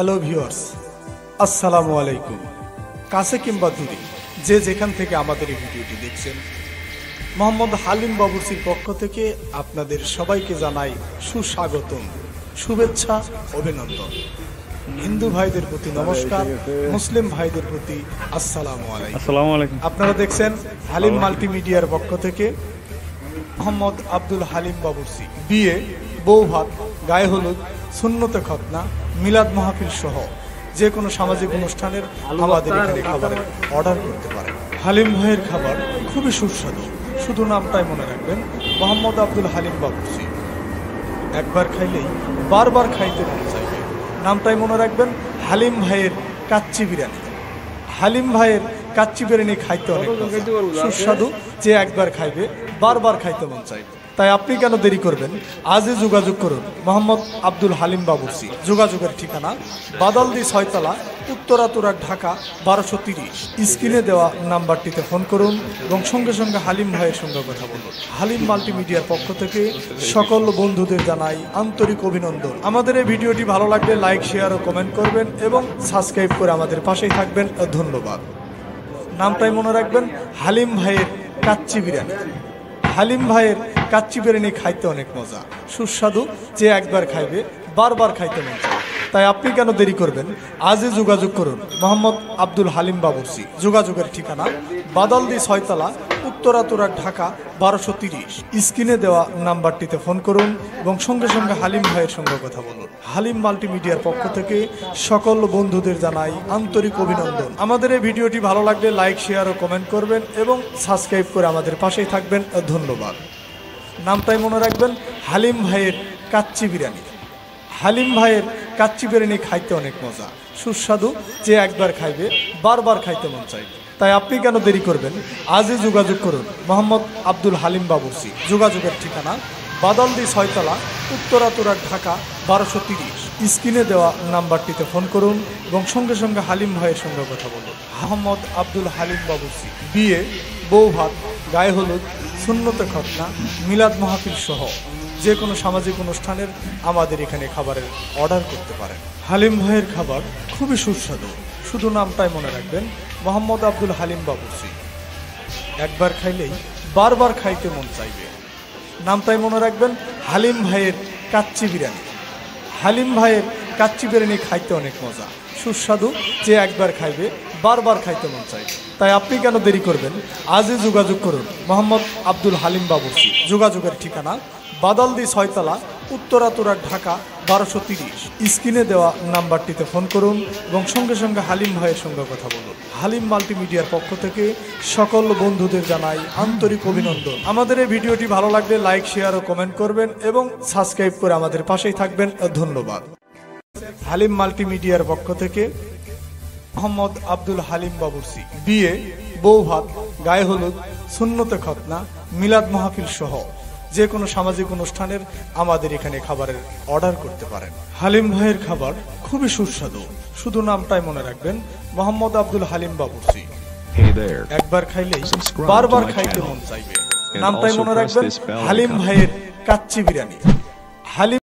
Hello viewers, আসসালামু আলাইকুম। কাছে কিংবা দূরে যে যেখান থেকে আমাদের এই ভিডিওটি দেখছেন, মোহাম্মদ হালিম বাবুর্চির পক্ষ থেকে আপনাদের সবাইকে জানাই সুস্বাগতম, শুভেচ্ছা, অভিনন্দন। হিন্দু ভাইদের প্রতি নমস্কার, মুসলিম ভাইদের প্রতি আসসালামু আলাইকুম। আপনারা দেখছেন হালিম মাল্টিমিডিয়ার পক্ষ থেকে মোহাম্মদ আব্দুল হালিম বাবুর্চি বিয়ে, বউ ভাত, গায়ে হলুদ, সুন্নতে খতনা, মিলাদ মাহফিল সহ যে কোনো সামাজিক অনুষ্ঠানের আমাদের এখানে খাবারের অর্ডার করতে পারেন। হালিম ভাইয়ের খাবার খুবই সুস্বাদু, শুধু নামটাই মনে রাখবেন, মোহাম্মদ আব্দুল হালিম বাবুর্চি। একবার খাইলেই বারবার খাইতে মন চাইবে। নামটাই মনে রাখবেন, হালিম ভাইয়ের কাচ্চি বিরিয়ানি। হালিম ভাইয়ের কাচ্চি বিরিয়ানি খাইতে অনেক সুস্বাদু, যে একবার খাইবে বারবার খাইতে মন চাইবে। তাই আপনি কেন দেরি করবেন? আজই যোগাযোগ করুন মোহাম্মদ আব্দুল হালিম বাবুর্চি। যোগাযোগের ঠিকানা বাদালদি 6 তলা, উত্তরা তুরাগ, ঢাকা 1230। স্ক্রিনে দেওয়া নাম্বারটিতে ফোন করুন এবং সঙ্গে সঙ্গে হালিম ভাইয়ের সঙ্গে কথা বলুন। হালিম মাল্টিমিডিয়ার পক্ষ থেকে সকল বন্ধুদের জানাই আন্তরিক অভিনন্দন। আমাদের এই ভিডিওটি ভালো লাগলে লাইক, শেয়ার ও কমেন্ট করবেন এবং সাবস্ক্রাইব করে আমাদের পাশেই থাকবেন। ধন্যবাদ। নামটাই মনে রাখবেন, হালিম ভাইয়ের কাচ্চি বিরিয়ানি। হালিম ভাইয়ের কাচ্চি বিরিয়ানি খাইতে অনেক মজা, সুস্বাদু, যে একবার খাইবে বারবার খাইতে মন চায়। তাই আপনি কেন দেরি করবেন? আজই যোগাযোগ করুন মোহাম্মদ আব্দুল হালিম বাবুর্চি। যোগাযোগের ঠিকানা বাদালদি 6 তলা, উত্তরা তুরাগ, ঢাকা 1230। স্ক্রিনে দেওয়া নাম্বারটিতে ফোন করুন এবং সঙ্গে সঙ্গে হালিম ভাইয়ের সঙ্গে কথা বলুন। হালিম মাল্টিমিডিয়ার পক্ষ থেকে সকল বন্ধুদের জানাই আন্তরিক অভিনন্দন। আমাদের এই ভিডিওটি ভালো লাগলে লাইক, শেয়ার ও কমেন্ট করবেন এবং সাবস্ক্রাইব করে আমাদের পাশেই থাকবেন। ধন্যবাদ। নামটাই মনে রাখবেন, হালিম ভাইয়ের কাচ্চি বিরিয়ানি। হালিম ভাইয়ের কাচ্চি বিরিয়ানি খাইতে অনেক মজা, সুস্বাদু, যে একবার খাইবে বারবার খাইতে মন চাইবে। তাই আপনি কেন দেরি করবেন? আজই যোগাযোগ করুন মোহাম্মদ আব্দুল হালিম বাবুর্চি। যোগাযোগের ঠিকানা বাদালদি 6 তলা, উত্তরা তুরাগ, ঢাকা 1230। স্ক্রিনে দেওয়া নাম্বারটিতে ফোন করুন এবং সঙ্গে সঙ্গে হালিম ভাইয়ের সঙ্গে কথা বলুন। মোহাম্মদ আব্দুল হালিম বাবুর্চি বিয়ে, বউ ভাত, গায়ে হলুদ, সুন্নতে খতনা, মিলাদ মাহফিল সহ যে কোনো সামাজিক অনুষ্ঠানের আমাদের এখানে খাবারের অর্ডার করতে পারেন। হালিম ভাইয়ের খাবার খুবই সুস্বাদু, শুধু নামটাই মনে রাখবেন, মোহাম্মদ আব্দুল হালিম বাবুর্চি। একবার খাইলেই বারবার খাইতে মন চাইবে। নামটাই মনে রাখবেন, হালিম ভাইয়ের কাচ্চি বিরিয়ানি। হালিম ভাইয়ের কাচ্চি বিরিয়ানি খাইতে অনেক মজা, সুস্বাদু, যে একবার খাইবে বারবার খাইতে মন চাইবে। তাই আপনি কেন দেরি করবেন? আজই যোগাযোগ করুন মোহাম্মদ আব্দুল হালিম বাবুর্চি। যোগাযোগের ঠিকানা বাদালদি 6 তলা, উত্তরা তুরাগ, ঢাকা 1230। স্ক্রিনে দেওয়া নাম্বারটিতে ফোন করুন এবং সঙ্গে সঙ্গে হালিম ভাইয়ের সঙ্গে কথা বলুন। হালিম মাল্টিমিডিয়ার পক্ষ থেকে সকল বন্ধুদের জানাই আন্তরিক অভিনন্দন। আমাদের এই ভিডিওটি ভালো লাগলে লাইক, শেয়ার ও কমেন্ট করবেন এবং সাবস্ক্রাইব করে আমাদের পাশেই থাকবেন। ধন্যবাদ। হালিম মাল্টিমিডিয়ার পক্ষ থেকে মোহাম্মদ আব্দুল হালিম বাবুর্চি বিয়ে, বউ ভাত, গায়ে হলুদ, সুন্নতে খতনা, মিলাদ মাহফিল সহ যে কোনো সামাজিক অনুষ্ঠানের আমাদের এখানে খাবারের অর্ডার করতে পারেন। হালিম ভাইয়ের খাবার খুবই সুস্বাদু, শুধু নামটাই মনে রাখবেন, মোহাম্মদ আব্দুল হালিম বাবুর্চি। একবার খাইলেই বারবার খাইতে মন চাইবে। নামটাই মনে রাখবেন, হালিম ভাইয়ের কাচ্চি বিরিয়ানি। হালিম